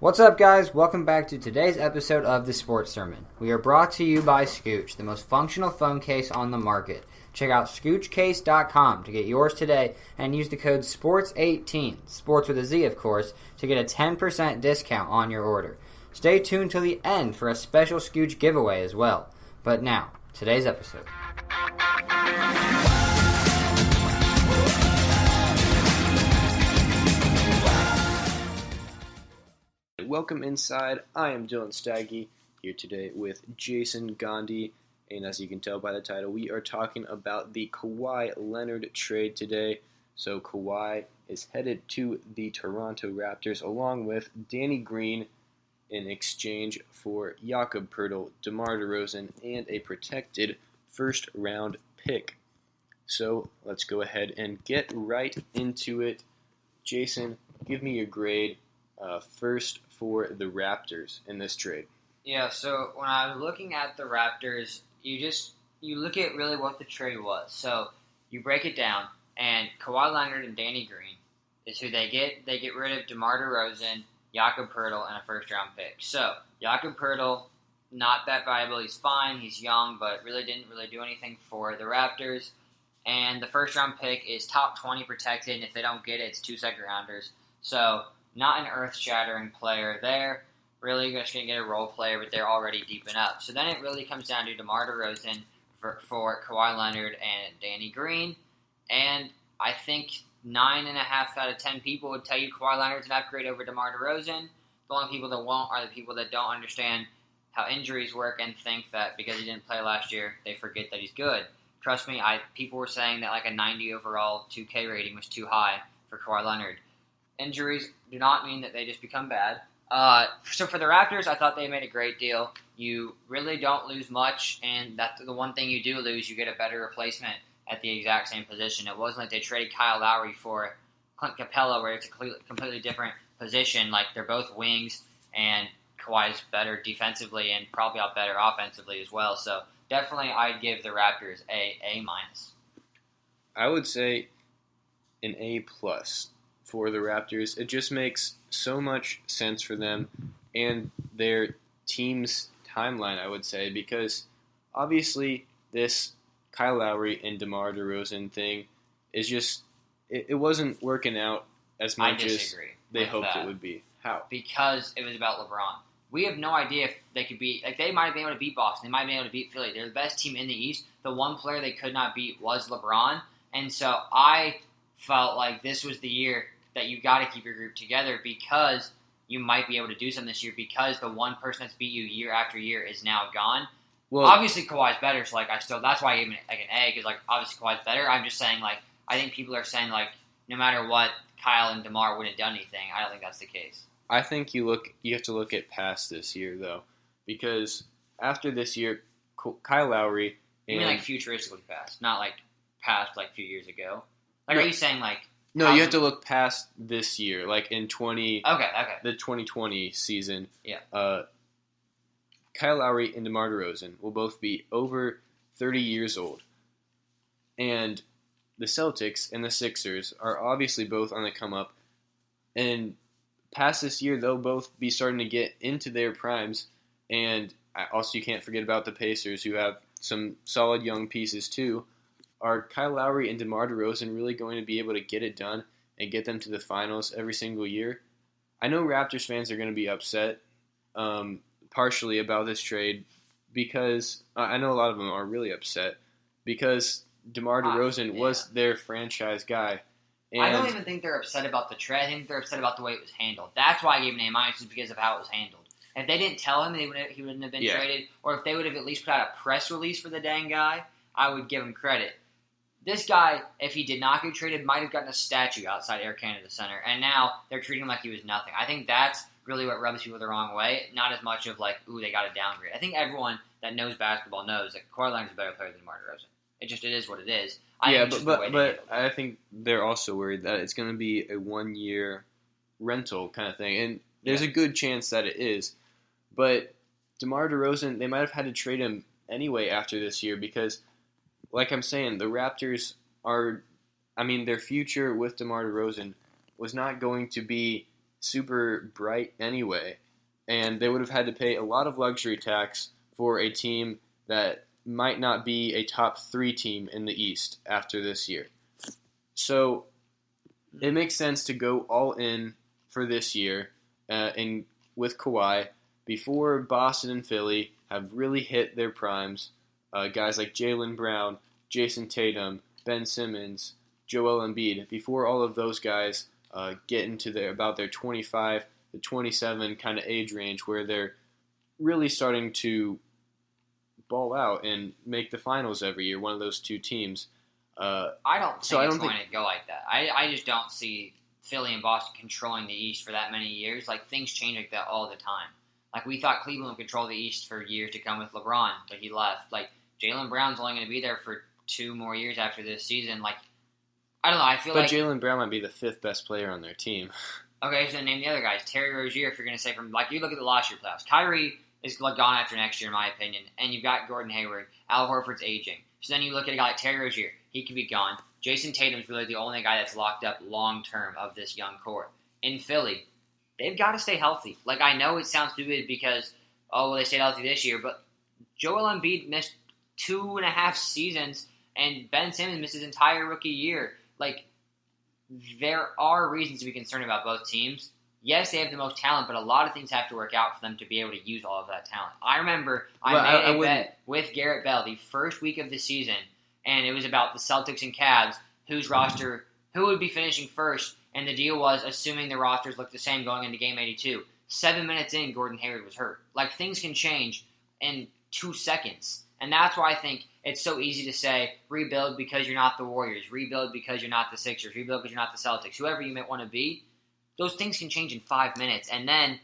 What's up, guys? Welcome back to today's episode of The Sports Sermon. We are brought to you by Scooch, the most functional phone case on the market. Check out ScoochCase.com to get yours today and use the code SPORTS18, sports with a Z, of course, to get a 10% discount on your order. Stay tuned till the end for a special Scooch giveaway as well. But now, today's episode. Welcome inside. I am Dylan Staggy here today with Jason Gandhi, and as you can tell by the title, we are talking about the Kawhi Leonard trade today. So Kawhi is headed to the Toronto Raptors along with Danny Green in exchange for Jakob Poeltl, Demar DeRozan, and a protected first-round pick. So let's go ahead and get right into it. Jason, give me your grade first for the Raptors in this trade. Yeah, so when I was looking at the Raptors, you look at really what the trade was. So you break it down, and Kawhi Leonard and Danny Green is who they get. They get rid of DeMar DeRozan, Jakob Poeltl, and a first-round pick. So Jakob Poeltl, not that valuable. He's fine. He's young, but didn't do anything for the Raptors. And the first-round pick is top 20 protected, and if they don't get it, it's 2 second-rounders. So not an earth-shattering player there. Really just going to get a role player, but they're already deep enough. So then it really comes down to DeMar DeRozan for Kawhi Leonard and Danny Green. And I think 9.5 out of 10 people would tell you Kawhi Leonard's an upgrade over DeMar DeRozan. The only people that won't are the people that don't understand how injuries work and think that because he didn't play last year, they forget that he's good. Trust me, people were saying that like a 90 overall 2K rating was too high for Kawhi Leonard. Injuries do not mean that they just become bad. So for the Raptors, I thought they made a great deal. You really don't lose much, and that's the one thing you do lose, you get a better replacement at the exact same position. It wasn't like they traded Kyle Lowry for Clint Capella, where it's a completely different position. Like, they're both wings, and Kawhi's better defensively and probably out better offensively as well. So definitely I'd give the Raptors A-. I would say an A+ for the Raptors. It just makes so much sense for them and their team's timeline, I would say, because obviously this Kyle Lowry and DeMar DeRozan thing is just, it wasn't working out as much as they hoped it would be. How? Because it was about LeBron. We have no idea if they could beat, they might have been able to beat Boston, they might have been able to beat Philly. They're the best team in the East. The one player they could not beat was LeBron, and so I felt like this was the year that you got to keep your group together because you might be able to do something this year because the one person that's beat you year after year is now gone. Well, obviously Kawhi's better, so that's why I gave him an A, because obviously Kawhi's better. I'm just saying I think people are saying no matter what, Kyle and DeMar wouldn't have done anything. I don't think that's the case. I think you have to look at past this year though, because after this year, Kyle Lowry. You mean futuristically past, not past a few years ago. No. Are you saying No, you have to look past this year, in the 2020 season. Yeah. Kyle Lowry and DeMar DeRozan will both be over 30 years old. And the Celtics and the Sixers are obviously both on the come up. And past this year, they'll both be starting to get into their primes. And also you can't forget about the Pacers, who have some solid young pieces too. Are Kyle Lowry and DeMar DeRozan really going to be able to get it done and get them to the finals every single year? I know Raptors fans are going to be upset partially about this trade because I know a lot of them are really upset because DeMar DeRozan was their franchise guy. And I don't even think they're upset about the trade. I think they're upset about the way it was handled. That's why I gave him an A- is because of how it was handled. If they didn't tell him he wouldn't have been traded, or if they would have at least put out a press release for the dang guy, I would give him credit. This guy, if he did not get traded, might have gotten a statue outside Air Canada Center, and now they're treating him like he was nothing. I think that's really what rubs people the wrong way, not as much of they got a downgrade. I think everyone that knows basketball knows that Kawhi Leonard's a better player than DeMar DeRozan. It is what it is. But I think they're also worried that it's going to be a 1-year rental kind of thing, and there's a good chance that it is. But DeMar DeRozan, they might have had to trade him anyway after this year because, like I'm saying, the Raptors are, their future with DeMar DeRozan was not going to be super bright anyway, and they would have had to pay a lot of luxury tax for a team that might not be a top 3 team in the East after this year. So it makes sense to go all in for this year and with Kawhi before Boston and Philly have really hit their primes. Guys like Jaylen Brown, Jason Tatum, Ben Simmons, Joel Embiid, before all of those guys get into about their 25 to 27 kind of age range where they're really starting to ball out and make the finals every year, one of those 2 teams. I don't think it's going to go like that. I just don't see Philly and Boston controlling the East for that many years. Like, things change like that all the time. Like, we thought Cleveland would control the East for years to come with LeBron, but he left. Like, Jaylen Brown's only going to be there for 2 more years after this season. Like, I don't know. I feel like Jaylen Brown might be the 5th best player on their team. Okay, so name the other guys. Terry Rozier, if you're going to say from, like, you look at the last year playoffs. Kyrie is gone after next year, in my opinion. And you've got Gordon Hayward. Al Horford's aging. So then you look at a guy like Terry Rozier. He could be gone. Jason Tatum's really the only guy that's locked up long-term of this young core. In Philly, they've got to stay healthy. Like, I know it sounds stupid because, they stayed healthy this year, but Joel Embiid missed 2.5 seasons, and Ben Simmons missed his entire rookie year. Like, there are reasons to be concerned about both teams. Yes, they have the most talent, but a lot of things have to work out for them to be able to use all of that talent. I remember I made a bet with Garrett Bell the first week of the season, and it was about the Celtics and Cavs, whose roster, who would be finishing first, and the deal was assuming the rosters looked the same going into Game 82. 7 minutes in, Gordon Hayward was hurt. Like, things can change in 2 seconds, and that's why I think it's so easy to say, rebuild because you're not the Warriors, rebuild because you're not the Sixers, rebuild because you're not the Celtics, whoever you might want to be. Those things can change in 5 minutes, and then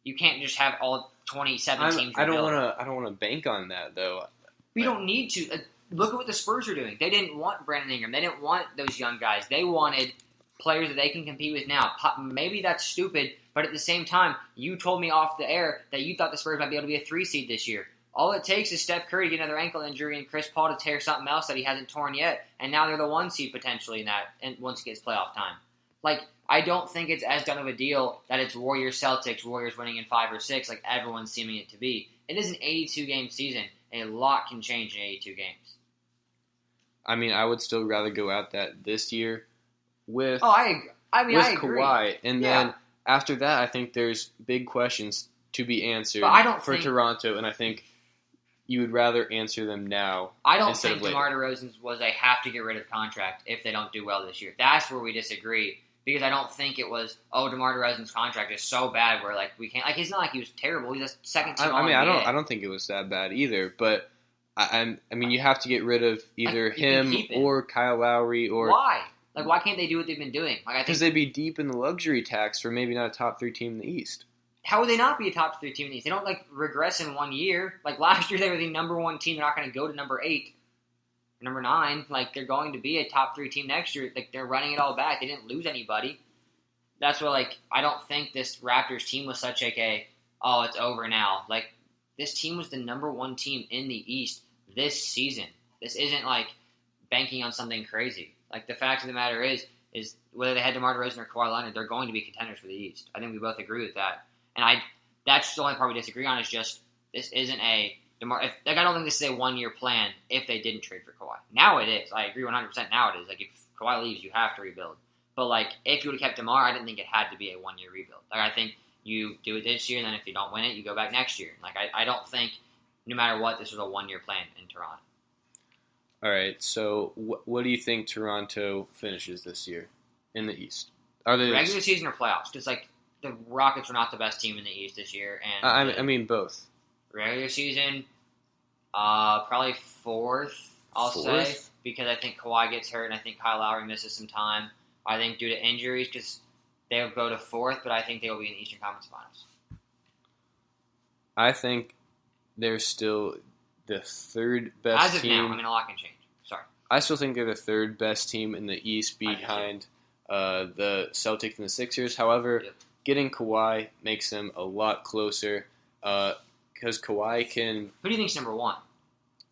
you can't just have all 27 teams. I don't want to bank on that though. We don't need to. Look at what the Spurs are doing. They didn't want Brandon Ingram. They didn't want those young guys. They wanted players that they can compete with now. Maybe that's stupid, but at the same time, you told me off the air that you thought the Spurs might be able to be a 3 seed this year. All it takes is Steph Curry to get another ankle injury and Chris Paul to tear something else that he hasn't torn yet, and now they're the 1 seed potentially in that, and once it gets playoff time. Like, I don't think it's as done of a deal that it's Warriors-Celtics, Warriors winning in 5 or 6 like everyone's seeming it to be. It is an 82-game season. A lot can change in 82 games. I mean, I would still rather go at that this year with I agree. Kawhi. And then after that, I think there's big questions to be answered for Toronto, and I think you would rather answer them now. I don't think DeMar DeRozan was a have-to-get-rid-of contract if they don't do well this year. That's where we disagree. Because I don't think it was, DeMar DeRozan's contract is so bad where, like, we can't... Like, it's not like he was terrible. He's a second team All-NBA. I don't think it was that bad either. But, I mean, you have to get rid of either him or Kyle Lowry or... Why? Like, why can't they do what they've been doing? Because they'd be deep in the luxury tax for maybe not a top 3 team in the East. How would they not be a top 3 team in the East? They don't, like, regress in 1 year. Like, last year they were the number 1 team. They're not going to go to number 8. Number 9, like, they're going to be a top 3 team next year. Like, they're running it all back. They didn't lose anybody. That's why, like, I don't think this Raptors team was such like it's over now. Like, this team was the number 1 team in the East this season. This isn't, like, banking on something crazy. Like, the fact of the matter is whether they had DeMar DeRozan or Kawhi Leonard, they're going to be contenders for the East. I think we both agree with that. And that's the only part we disagree on is just this isn't a I don't think this is a 1-year plan if they didn't trade for Kawhi. Now it is. I agree 100% now it is. Like, if Kawhi leaves, you have to rebuild. But, like, if you would have kept DeMar, I didn't think it had to be a 1-year rebuild. Like, I think you do it this year, and then if you don't win it, you go back next year. Like, I don't think, no matter what, this was a 1-year plan in Toronto. All right, so what do you think Toronto finishes this year in the East? Are they regular season or playoffs? Because, like, the Rockets were not the best team in the East this year. And I mean both. Regular season, probably 4th, I'll say, because I think Kawhi gets hurt and I think Kyle Lowry misses some time. I think due to injuries, because they'll go to 4th, but I think they will be in the Eastern Conference Finals. I think they're still the 3rd best as of team. Now, I mean, a lot can change. Sorry. I still think they're the 3rd best team in the East behind the Celtics and the Sixers. However, getting Kawhi makes them a lot closer because Kawhi can... Who do you think's number 1?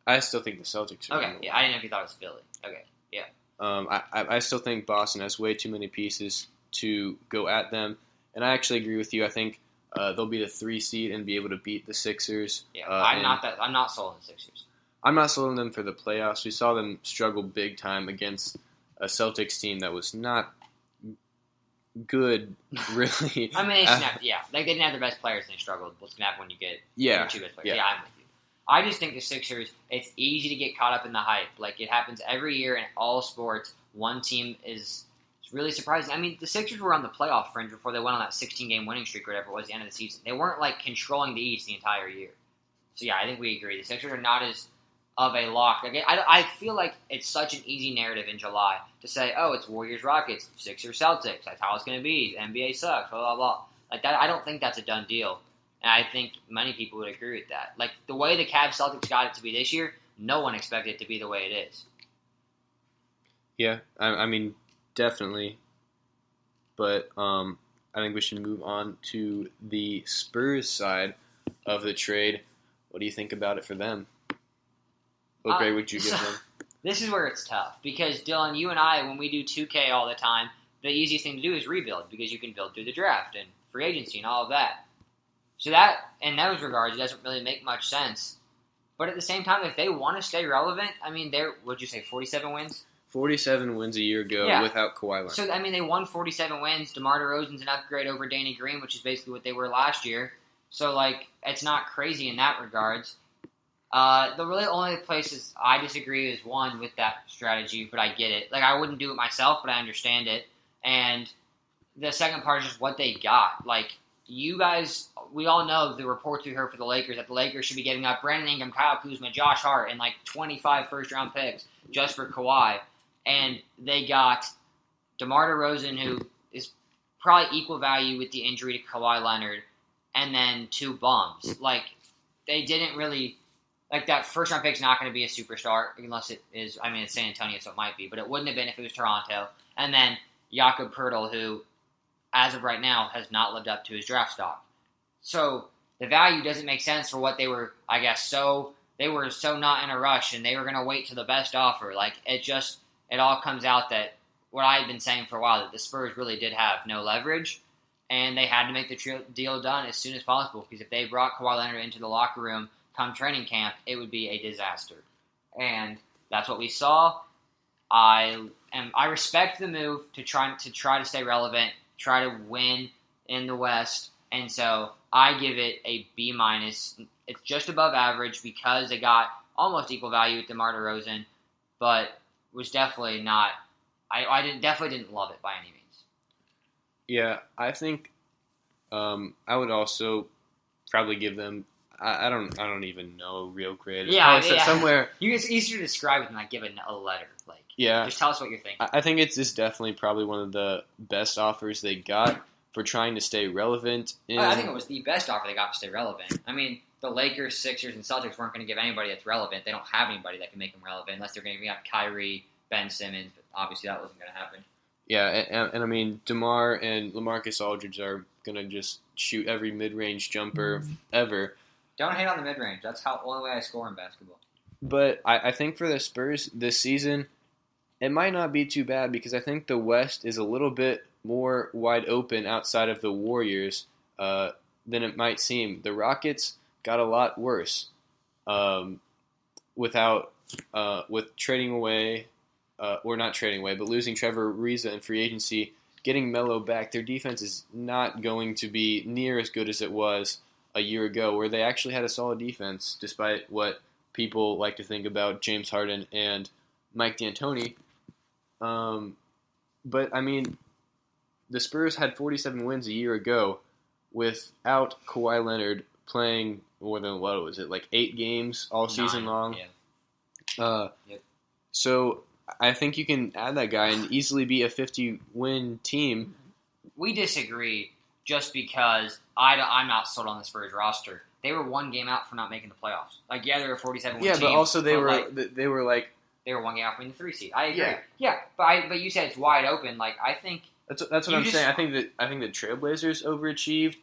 I still think the Celtics are number 1. I didn't know if you thought it was Philly. Okay, yeah. I still think Boston has way too many pieces to go at them. And I actually agree with you. I think they'll be the 3 seed and be able to beat the Sixers. Yeah, I'm not sold on the Sixers. I'm not sold on them for the playoffs. We saw them struggle big time against a Celtics team that was not good, really. I mean, they didn't have their best players and they struggled. What's going to happen when you get your 2 best players? Yeah, I'm with you. I just think the Sixers, it's easy to get caught up in the hype. Like, it happens every year in all sports. One team is really surprising. I mean, the Sixers were on the playoff fringe before they went on that 16-game winning streak or whatever it was at the end of the season. They weren't, like, controlling the East the entire year. So, yeah, I think we agree. The Sixers are not as of a lock. Like, I feel like it's such an easy narrative in July to say, oh, it's Warriors-Rockets, Sixers-Celtics. That's how it's going to be. The NBA sucks, blah, blah, blah. Like, that, I don't think that's a done deal. And I think many people would agree with that. Like, the way the Cavs-Celtics got it to be this year, no one expected it to be the way it is. Yeah, I mean, definitely. But I think we should move on to the Spurs side of the trade. What do you think about it for them? What grade would you give them? This is where it's tough. Because, Dylan, you and I, when we do 2K all the time, the easiest thing to do is rebuild. Because you can build through the draft and free agency and all of that. So that, in those regards, it doesn't really make much sense. But at the same time, if they want to stay relevant, I mean, what'd you say, 47 wins? 47 wins a year ago without Kawhi Leonard. So, I mean, they won 47 wins. DeMar DeRozan's an upgrade over Danny Green, which is basically what they were last year. So, like, it's not crazy in that regards. The really only places I disagree is one with that strategy, but I get it. Like, I wouldn't do it myself, but I understand it. And the second part is just what they got. Like, you guys, we all know the reports we heard for the Lakers that the Lakers should be giving up Brandon Ingram, Kyle Kuzma, Josh Hart, and like 25 first-round picks just for Kawhi. And they got DeMar DeRozan, who is probably equal value with the injury to Kawhi Leonard, and then 2 bums. Like, they didn't really... Like, that first-round pick's not going to be a superstar, unless it is... I mean, it's San Antonio, so it might be. But it wouldn't have been if it was Toronto. And then Jakob Poeltl, who, as of right now, has not lived up to his draft stock. So, the value doesn't make sense for what they were, I guess, They were so not in a rush, and they were going to wait to the best offer. Like, it all comes out that what I had been saying for a while, that the Spurs really did have no leverage, and they had to make the deal done as soon as possible, because if they brought Kawhi Leonard into the locker room come training camp, it would be a disaster. And that's what we saw. I respect the move to try to stay relevant, try to win in the West, and so I give it a B-. It's just above average because they got almost equal value with DeMar DeRozan, but was definitely not. I definitely didn't love it by any means. Yeah, I think I would also probably give them. I don't even know a real grade. Yeah. Somewhere. It's easier to describe it than like give it a letter. Like, yeah, just tell us what you're thinking. I think it's definitely probably one of the best offers they got for trying to stay relevant. I think it was the best offer they got to stay relevant. I mean, the Lakers, Sixers, and Celtics weren't going to give anybody that's relevant. They don't have anybody that can make them relevant unless they're going to give up Kyrie, Ben Simmons. But obviously, that wasn't going to happen. Yeah, and I mean, DeMar and LaMarcus Aldridge are going to just shoot every mid-range jumper ever. Don't hate on the mid-range. That's the only way I score in basketball. But I think for the Spurs this season, it might not be too bad because I think the West is a little bit more wide open outside of the Warriors than it might seem. The Rockets got a lot worse with trading away, or not trading away, but losing Trevor Ariza in free agency, getting Melo back. Their defense is not going to be near as good as it was a year ago, where they actually had a solid defense, despite what people like to think about James Harden and Mike D'Antoni. But, I mean, the Spurs had 47 wins a year ago without Kawhi Leonard playing more than, what was it, like 8 games all season long? Yeah. Yep. So I think you can add that guy and easily be a 50-win team. We disagree just because I'm not sold on the Spurs roster. They were 1 game out from not making the playoffs. Like, yeah, they're a 47-win team. Yeah, but also they were 1 game out from the 3 seed. I agree. Yeah. Yeah, but you said it's wide open. Like, I think that's what I'm saying. I think the Trailblazers overachieved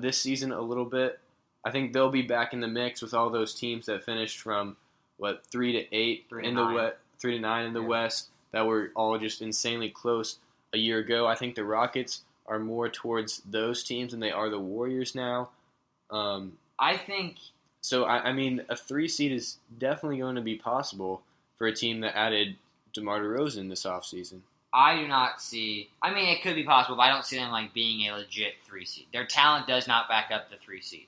this season a little bit. I think they'll be back in the mix with all those teams that finished from 3 to 8 in the West, 3 to 9 in the West that were all just insanely close a year ago. I think the Rockets are more towards those teams than they are the Warriors now. I think so. I mean, a 3 seed is definitely going to be possible for a team that added DeMar DeRozan this offseason. I do not see. I mean, it could be possible, but I don't see them like being a legit 3 seed. Their talent does not back up the 3 seed.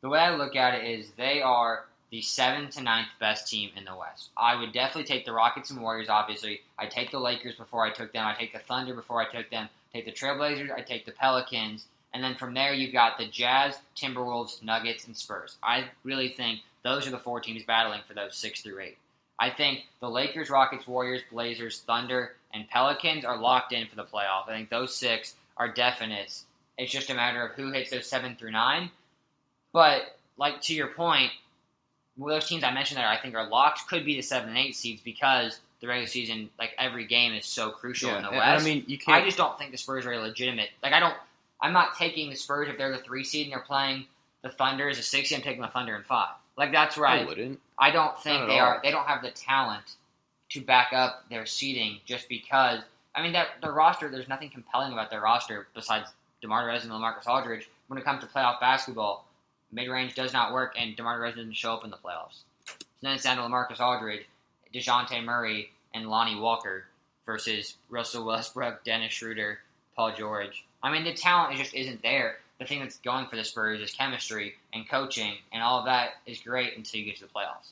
The way I look at it is they are the 7th to 9th best team in the West. I would definitely take the Rockets and Warriors, obviously. I take the Lakers before I took them. I take the Thunder before I took them. I take the Trailblazers. I take the Pelicans. And then from there, you've got the Jazz, Timberwolves, Nuggets, and Spurs. I really think those are the 4 teams battling for those 6 through 8. I think the Lakers, Rockets, Warriors, Blazers, Thunder, and Pelicans are locked in for the playoff. I think those 6 are definite. It's just a matter of who hits those 7 through 9. But, like, to your point, those teams I mentioned that I think are locked could be the 7 and 8 seeds because the regular season, like, every game is so crucial in the West. I mean, you can't. I just don't think the Spurs are legitimate. Like, I'm not taking the Spurs if they're the 3 seed and they're playing the Thunder as a 6 seed. I'm taking the Thunder in 5. Like, that's where I wouldn't. I don't think they are. They don't have the talent to back up their seeding just because. I mean, their roster. There's nothing compelling about their roster besides DeMar DeRozan and LaMarcus Aldridge. When it comes to playoff basketball, mid-range does not work, and DeMar DeRozan doesn't show up in the playoffs. So then it's down to LaMarcus Aldridge, DeJounte Murray, and Lonnie Walker versus Russell Westbrook, Dennis Schroeder, Paul George. I mean, the talent just isn't there. The thing that's going for the Spurs is chemistry and coaching, and all of that is great until you get to the playoffs.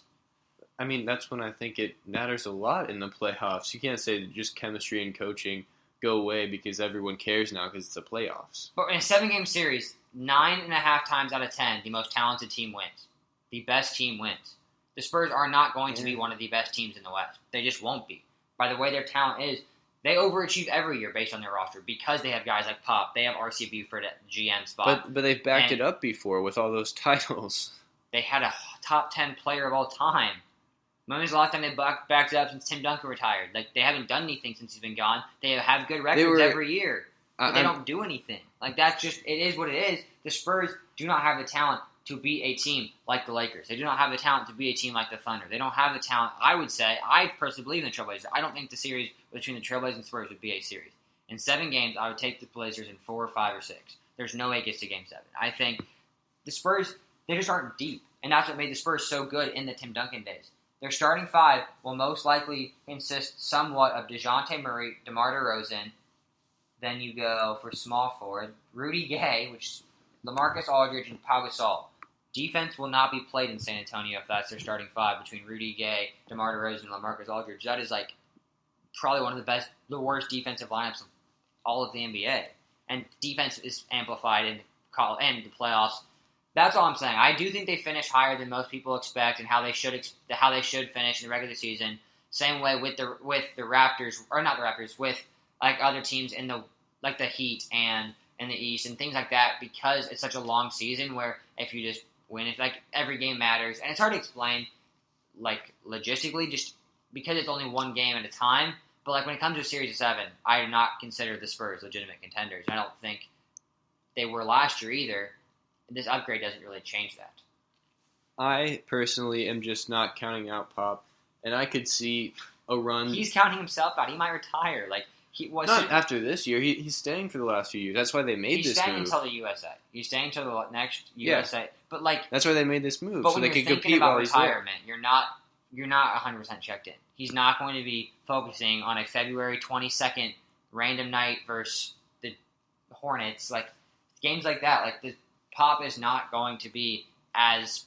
I mean, that's when I think it matters a lot in the playoffs. You can't say that just chemistry and coaching go away because everyone cares now because it's the playoffs. But in a 7-game series, 9.5 times out of 10, the most talented team wins. The best team wins. The Spurs are not going to be one of the best teams in the West. They just won't be. By the way their talent is, they overachieve every year based on their roster because they have guys like Pop. They have RC Buford at GM spot. But they've backed it up before with all those titles. They had a top 10 player of all time. When was the last time they backed it up since Tim Duncan retired? Like, they haven't done anything since he's been gone. They have good records every year. But they don't do anything. Like, that's just, it is what it is. The Spurs do not have the talent to beat a team like the Lakers. They do not have the talent to beat a team like the Thunder. They don't have the talent, I would say. I personally believe in the Trailblazers. I don't think the series between the Trailblazers and Spurs would be a series. In 7 games, I would take the Blazers in 4 or 5 or 6. There's no way it gets to Game 7. I think the Spurs, they just aren't deep. And that's what made the Spurs so good in the Tim Duncan days. Their starting 5 will most likely consist somewhat of DeJounte Murray, DeMar DeRozan. Then you go for small forward, Rudy Gay, which LaMarcus Aldridge, and Pau Gasol. Defense will not be played in San Antonio if that's their starting 5 between Rudy Gay, DeMar DeRozan, and LaMarcus Aldridge. That is like probably one of the worst defensive lineups of all of the NBA. And defense is amplified in the playoffs. That's all I'm saying. I do think they finish higher than most people expect, and how they should finish in the regular season. Same way with the Raptors, or not the Raptors, with like other teams in the like the Heat and in the East and things like that, because it's such a long season where if you just win, it's like every game matters, and it's hard to explain like logistically, just because it's only one game at a time. But like when it comes to a series of 7, I do not consider the Spurs legitimate contenders. I don't think they were last year either. This upgrade doesn't really change that. I personally am just not counting out Pop, and I could see a run. He's counting himself out. He might retire. Like he was not after this year. He's staying for the last few years. That's why they made this move. He's staying until the USA. He's staying until the next USA. Yeah. But like that's why they made this move, but so when they you're could thinking compete about while he's there. retirement, you're not 100% checked in. He's not going to be focusing on a February 22nd random night versus the Hornets. Like games like that. Like the Pop is not going to be as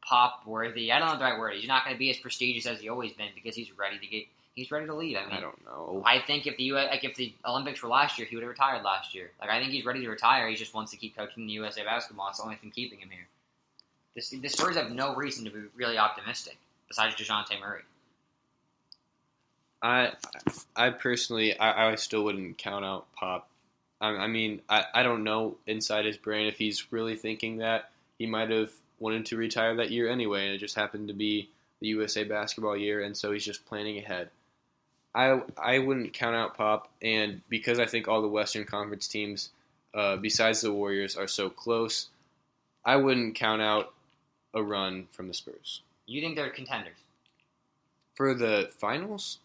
pop-worthy. I don't know the right word. He's not going to be as prestigious as he's always been because he's ready to leave. I mean, I don't know. I think if the Olympics were last year, he would have retired last year. Like I think he's ready to retire. He just wants to keep coaching the USA basketball. It's the only thing keeping him here. The Spurs have no reason to be really optimistic besides DeJounte Murray. I personally, I still wouldn't count out Pop. I mean, I don't know inside his brain if he's really thinking that. He might have wanted to retire that year anyway, and it just happened to be the USA basketball year, and so he's just planning ahead. I wouldn't count out Pop, and because I think all the Western Conference teams, besides the Warriors, are so close, I wouldn't count out a run from the Spurs. You think they're contenders? For the finals?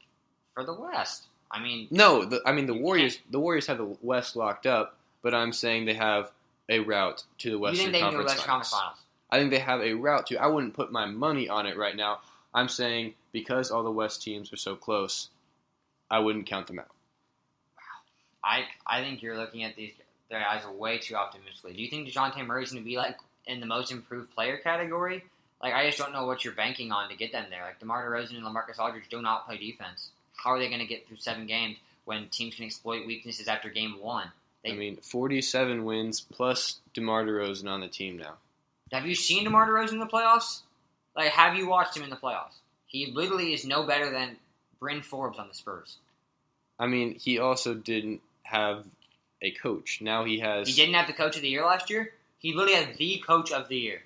For the West. I mean... No, the Warriors have the West locked up, but I'm saying they have a route to the Western You think they can go to Conference the Western Conference Finals? I think they have a route to. I wouldn't put my money on it right now. I'm saying because all the West teams are so close, I wouldn't count them out. I think you're looking at these guys way too optimistically. Do you think DeJounte Murray's going to be like in the most improved player category? Like, I just don't know what you're banking on to get them there. Like, DeMar DeRozan and LaMarcus Aldridge do not play defense. How are they going to get through 7 games when teams can exploit weaknesses after game 1? 47 wins plus DeMar DeRozan on the team now. Have you seen DeMar DeRozan in the playoffs? Like, have you watched him in the playoffs? He literally is no better than Bryn Forbes on the Spurs. He also didn't have a coach. Now he has... He didn't have the coach of the year last year? He literally had the coach of the year.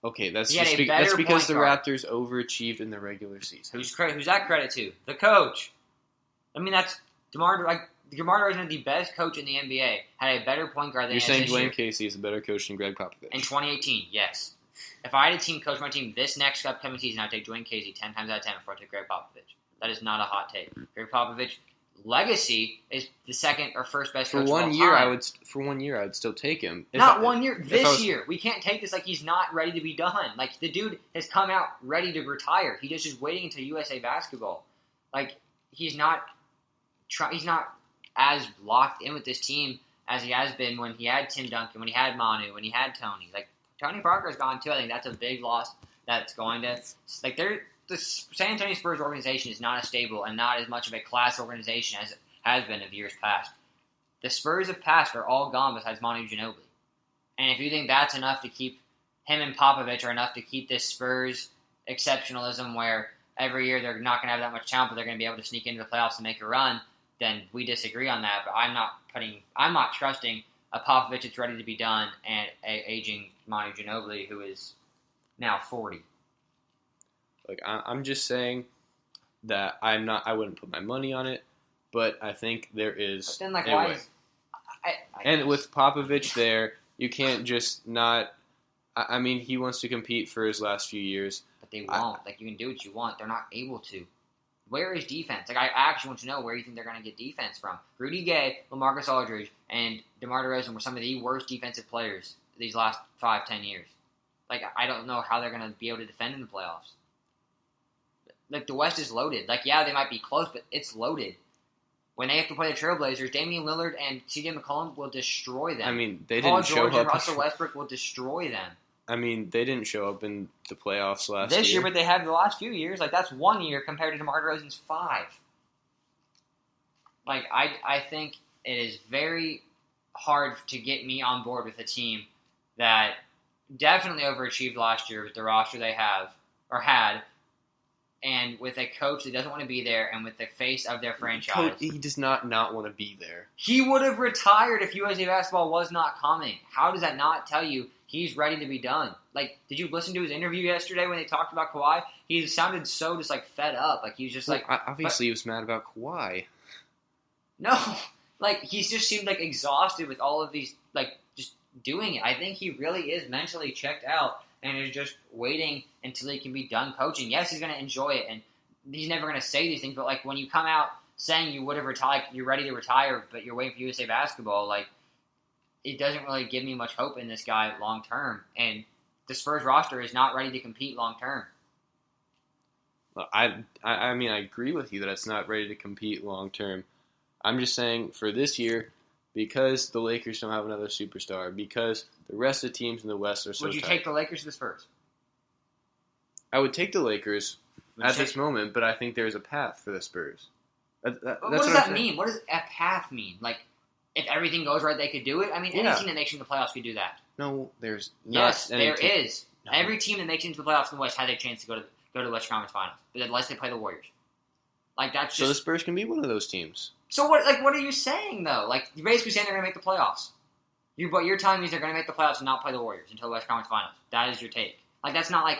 Okay, that's that's because the Raptors overachieved in the regular season. Who's that credit to? The coach. That's DeMar DeRozan, the best coach in the NBA, had a better point guard than You're saying this Dwayne year. Casey is a better coach than Greg Popovich? In 2018, yes. If I had a team coach my team this next upcoming season, I'd take Dwayne Casey 10 times out of 10 before I take Greg Popovich. That is not a hot take. Greg Popovich legacy is the second or first best coach of all time. For 1 year, I'd still take him. Not 1 year. This year. We can't take this like he's not ready to be done. Like, the dude has come out ready to retire. He just is waiting until USA Basketball. Like, he's not as locked in with this team as he has been when he had Tim Duncan, when he had Manu, when he had Tony. Like, Tony Parker's gone too. I think that's a big loss that's going to... Like, the San Antonio Spurs organization is not as stable and not as much of a class organization as it has been of years past. The Spurs of past are all gone besides Manu Ginobili. And if you think that's enough to keep him and Popovich are enough to keep this Spurs exceptionalism where every year they're not going to have that much talent, but they're going to be able to sneak into the playoffs and make a run, then we disagree on that. But I'm not trusting a Popovich that's ready to be done and a aging Manu Ginobili who is now 40. Like, I'm just saying that I wouldn't put my money on it, but I think there is a way. And with Popovich there, you can't just not... he wants to compete for his last few years. But they won't. You can do what you want. They're not able to. Where is defense? I actually want to know where you think they're going to get defense from. Rudy Gay, LaMarcus Aldridge, and DeMar DeRozan were some of the worst defensive players these last 5-10 years. I don't know how they're going to be able to defend in the playoffs. The West is loaded. They might be close, but it's loaded. When they have to play the Trailblazers, Damian Lillard and C.J. McCollum will destroy them. They Paul didn't show George up. and Russell Westbrook will destroy them. They didn't show up in the playoffs last this year, but they have the last few years. That's 1 year compared to DeMar DeRozan's 5. I think it is very hard to get me on board with a team that definitely overachieved last year with the roster they have or had, and with a coach that doesn't want to be there, and with the face of their franchise. He does not want to be there. He would have retired if USA Basketball was not coming. How does that not tell you he's ready to be done? Did you listen to his interview yesterday when they talked about Kawhi? He sounded so just fed up. He was just obviously he was mad about Kawhi. No, he just seemed exhausted with all of these just doing it. I think he really is mentally checked out and is just waiting until he can be done coaching. Yes, he's going to enjoy it, and he's never going to say these things, but when you come out saying you would have retired, you're ready to retire, but you're waiting for USA Basketball, it doesn't really give me much hope in this guy long term. And the Spurs roster is not ready to compete long term. Well, I agree with you that it's not ready to compete long term. I'm just saying for this year, because the Lakers don't have another superstar, because the rest of the teams in the West are so Would you tight. take the Lakers or the Spurs? I would take the Lakers at this moment, but I think there's a path for the Spurs. What does that mean? What does a path mean? If everything goes right, they could do it? Any team that makes it into the playoffs could do that. No, there's not. Yes, there team. is. No. Every team that makes it into the playoffs in the West has a chance to go to the Western Conference Finals, but unless they play the Warriors. That's just... So the Spurs can be one of those teams. So what are you saying, though? You're basically saying they're going to make the playoffs. What you're telling me is they're going to make the playoffs and not play the Warriors until the Western Conference Finals. That is your take. That's not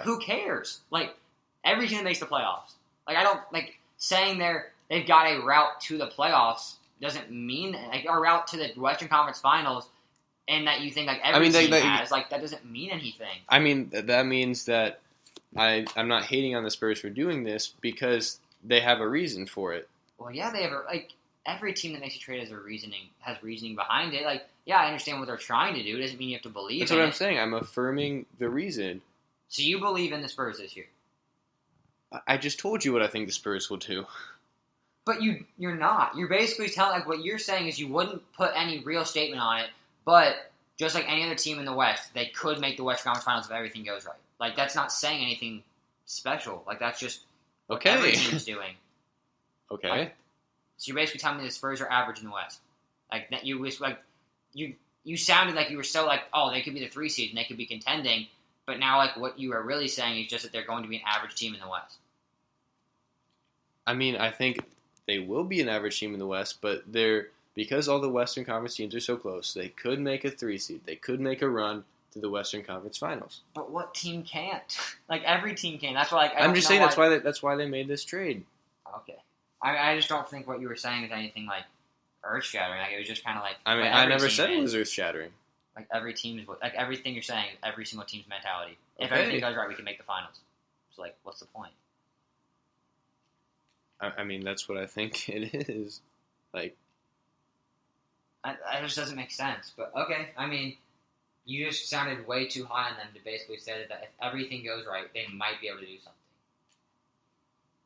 who cares? Every team that makes the playoffs. I don't, saying they've got a route to the playoffs doesn't mean, a route to the Western Conference Finals, and that you think, every team has, that doesn't mean anything. That means that I'm not hating on the Spurs for doing this because they have a reason for it. Well, yeah, they have every team that makes a trade has reasoning behind it. Like, yeah, I understand what they're trying to do. It doesn't mean you have to believe That's in what it. I'm saying. I'm affirming the reason. So you believe in the Spurs this year? I just told you what I think the Spurs will do. But you're not. You're basically telling, like, what you're saying is you wouldn't put any real statement on it, but just like any other team in the West, they could make the Western Conference Finals if everything goes right. Like, that's not saying anything special. Like, that's just what every team's doing. Okay. Like, so you're basically telling me the Spurs are average in the West. Like, that you sounded like you were so like, oh, they could be the 3 seed and they could be contending, but now, like, what you are really saying is just that they're going to be an average team in the West. I mean, I think they will be an average team in the West, but because all the Western Conference teams are so close, they could make a 3 seed. They could make a run to the Western Conference Finals. But what team can't? Like, every team can. That's why. Like, I'm just saying that's why they made this trade. Okay. I just don't think what you were saying is anything like earth-shattering. Like, it was just kind of like. I mean, I never said it was earth-shattering. Like, every team is like everything you're saying. Every single team's mentality. If Okay. everything goes right, we can make the finals. So, like, what's the point? I mean, that's what I think it is. Like, It just doesn't make sense. But okay, I mean, you just sounded way too high on them to basically say that if everything goes right, they might be able to do something.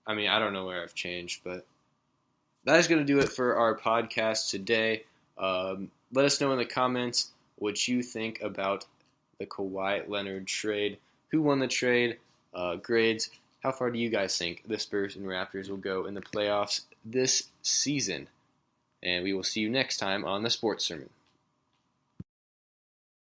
I mean, I don't know where I've changed, but that is going to do it for our podcast today. Let us know in the comments what you think about the Kawhi Leonard trade. Who won the trade? Grades. How far do you guys think the Spurs and Raptors will go in the playoffs this season? And we will see you next time on the Sports Sermon.